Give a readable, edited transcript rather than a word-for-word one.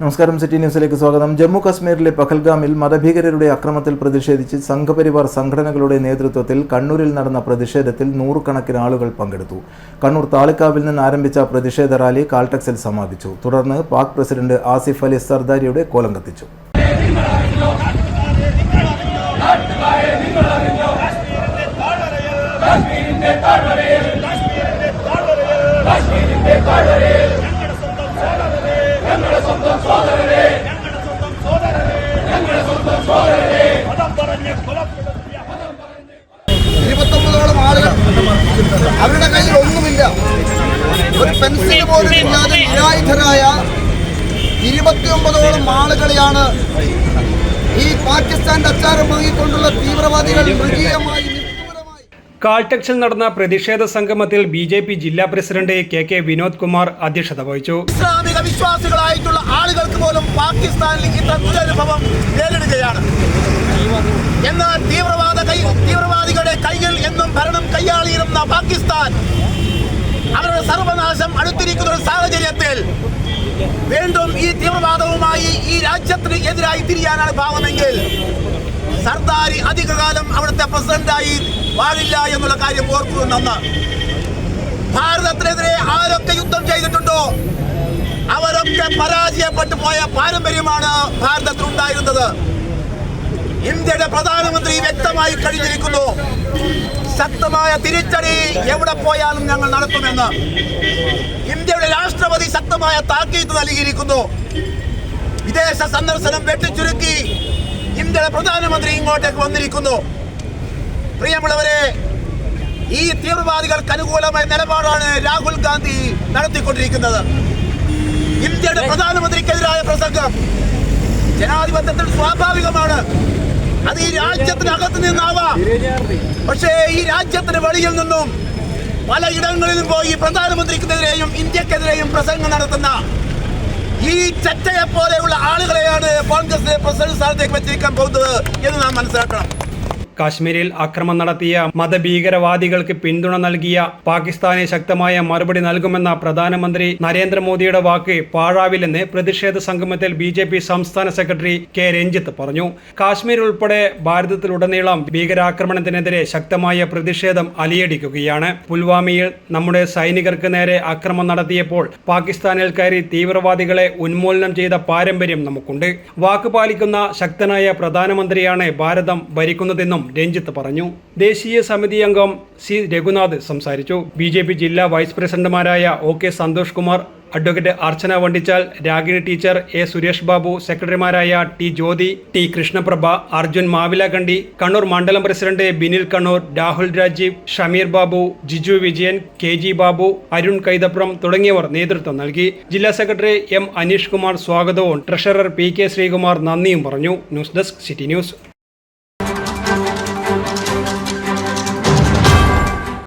നമസ്കാരം, സിറ്റി ന്യൂസിലേക്ക് സ്വാഗതം. ജമ്മു കശ്മീരിലെ പഹൽഗാമിൽ മതഭീകരരുടെ അക്രമത്തിൽ പ്രതിഷേധിച്ച് സംഘപരിവാർ സംഘടനകളുടെ നേതൃത്വത്തിൽ കണ്ണൂരിൽ നടന്ന പ്രതിഷേധത്തിൽ നൂറുകണക്കിന് ആളുകൾ പങ്കെടുത്തു. കണ്ണൂർ താളിക്കാവിൽ നിന്ന് ആരംഭിച്ച പ്രതിഷേധ റാലി കാൽടെക്സിൽ സമാപിച്ചു. തുടർന്ന് പാക് പ്രസിഡന്റ് ആസിഫ് അലി സർദാരിയുടെ കോലം കത്തിച്ചു. അവരുടെ കയ്യിൽ ഒന്നുമില്ല, ഒരു പെൻസിൽ പോലും ഇല്ലാതെ നിരായുധരായ 29ഓളം ആളുകളെയാണ് ഈ പാകിസ്ഥാന്റെ അച്ചാരം വാങ്ങിക്കൊണ്ടുള്ള തീവ്രവാദികൾ മൃഗീയമായി. കാൽടെക്സിൽ നടന്ന പ്രതിഷേധ സംഗമത്തിൽ ബിജെപി ജില്ലാ പ്രസിഡന്റ് കെ വിനോദ് കുമാർ അധ്യക്ഷത വഹിച്ചു. ഇസ്ലാമിക വിശ്വാസികളായിട്ടുള്ള ആളുകൾക്ക് പോലും പാകിസ്ഥാനിൽ ഇത്ര ദുരനുഭവം നേരിടുകയാണ്. എന്നാൽ തീവ്രവാദികളുടെ കൈകൾ എന്നും ഭരണം കൈയാളിയിരുന്ന പാകിസ്ഥാൻ അവരുടെ സർവനാശം അടുത്തിരിക്കുന്ന ഒരു സാഹചര്യത്തിൽ വീണ്ടും ഈ തീവ്രവാദവുമായി ഈ രാജ്യത്തിന് എതിരായി തിരിയാനാണ് ഭാവമെങ്കിൽ സർദാരി അധികകാലം അവിടുത്തെ പ്രസിഡന്റായി പാടില്ല എന്നുള്ള കാര്യം ഓർക്കുമെന്ന്. ഭാരതത്തിനെതിരെ ആരൊക്കെ യുദ്ധം ചെയ്തിട്ടുണ്ടോ അവരൊക്കെ പരാജയപ്പെട്ടു പോയ പാരമ്പര്യമാണ് ഭാരതത്തിലുണ്ടായിരുന്നത്. ഇന്ത്യയുടെ പ്രധാനമന്ത്രി വ്യക്തമായി കഴിഞ്ഞിരിക്കുന്നു, ശക്തമായ തിരിച്ചടി എവിടെ പോയാലും ഞങ്ങൾ നടത്തുമെന്ന്. ഇന്ത്യയുടെ രാഷ്ട്രപതി ശക്തമായ താക്കീത് നൽകിയിരിക്കുന്നു. വിദേശ സന്ദർശനം വെട്ടിച്ചുരുക്കി ഇന്ത്യയുടെ പ്രധാനമന്ത്രി ഇങ്ങോട്ടേക്ക് വന്നിരിക്കുന്നു. പ്രിയമുള്ളവരെ, ഈ തീവ്രവാദികൾക്ക് അനുകൂലമായ നിലപാടാണ് രാഹുൽ ഗാന്ധി നടത്തിക്കൊണ്ടിരിക്കുന്നത്. ഇന്ത്യയുടെ പ്രധാനമന്ത്രിക്കെതിരായ പ്രസംഗം ജനാധിപത്യത്തിൽ സ്വാഭാവികമാണ്. അത് ഈ രാജ്യത്തിനകത്ത് നിന്നാവാം, പക്ഷേ ഈ രാജ്യത്തിന് വെളിയിൽ നിന്നും പലയിടങ്ങളിലും പോയി പ്രധാനമന്ത്രിക്കെതിരെയും ഇന്ത്യക്കെതിരെയും പ്രസംഗം നടത്തുന്ന ഈ ചറ്റയെ പോലെയുള്ള ആളുകളെയാണ് കോൺഗ്രസിലെ പ്രസിഡന്റ് സ്ഥാനത്തേക്ക് വെച്ചിരിക്കാൻ പോകുന്നത് എന്ന് നാം മനസ്സിലാക്കണം. കാശ്മീരിൽ അക്രമം നടത്തിയ മതഭീകരവാദികൾക്ക് പിന്തുണ നൽകിയ പാകിസ്ഥാനെ ശക്തമായ മറുപടി നൽകുമെന്ന പ്രധാനമന്ത്രി നരേന്ദ്രമോദിയുടെ വാക്ക് പാഴാവില്ലെന്ന് പ്രതിഷേധ സംഗമത്തിൽ ബിജെപി സംസ്ഥാന സെക്രട്ടറി കെ രഞ്ജിത്ത് പറഞ്ഞു. കാശ്മീർ ഉൾപ്പെടെ ഭാരതത്തിലുടനീളം ഭീകരാക്രമണത്തിനെതിരെ ശക്തമായ പ്രതിഷേധം അലയടിക്കുകയാണ്. പുൽവാമയിൽ നമ്മുടെ സൈനികർക്ക് നേരെ അക്രമം നടത്തിയപ്പോൾ പാകിസ്ഥാനിൽ കയറി തീവ്രവാദികളെ ഉന്മൂലനം ചെയ്ത പാരമ്പര്യം നമുക്കുണ്ട്. വാക്ക് പാലിക്കുന്ന ശക്തനായ പ്രധാനമന്ത്രിയാണ് ഭാരതം ഭരിക്കുന്നതെന്നും രഞ്ജിത്ത് പറഞ്ഞു. ദേശീയ സമിതി അംഗം സി രഘുനാഥ് സംസാരിച്ചു. ബിജെപി ജില്ലാ വൈസ് പ്രസിഡന്റുമാരായ OK Santhosh Kumar, advocate Archana Vandichal, Ragini teacher, A Suresh Babu, സെക്രട്ടറിമാരായ ടി ജ്യോതി, ടി കൃഷ്ണപ്രഭ, അർജുൻ മാവിലകണ്ടി, കണ്ണൂർ മണ്ഡലം പ്രസിഡന്റ് ബിനിൽ കണ്ണൂർ, രാഹുൽ രാജീവ്, ഷമീർ ബാബു, ജിജു വിജയൻ, KG ബാബു, അരുൺ കൈതപ്രം തുടങ്ങിയവർ നേതൃത്വം നൽകി. ജില്ലാ സെക്രട്ടറി M അനീഷ് കുമാർ സ്വാഗതവും ട്രഷറർ PK ശ്രീകുമാർ നന്ദിയും പറഞ്ഞു. News desk, city news.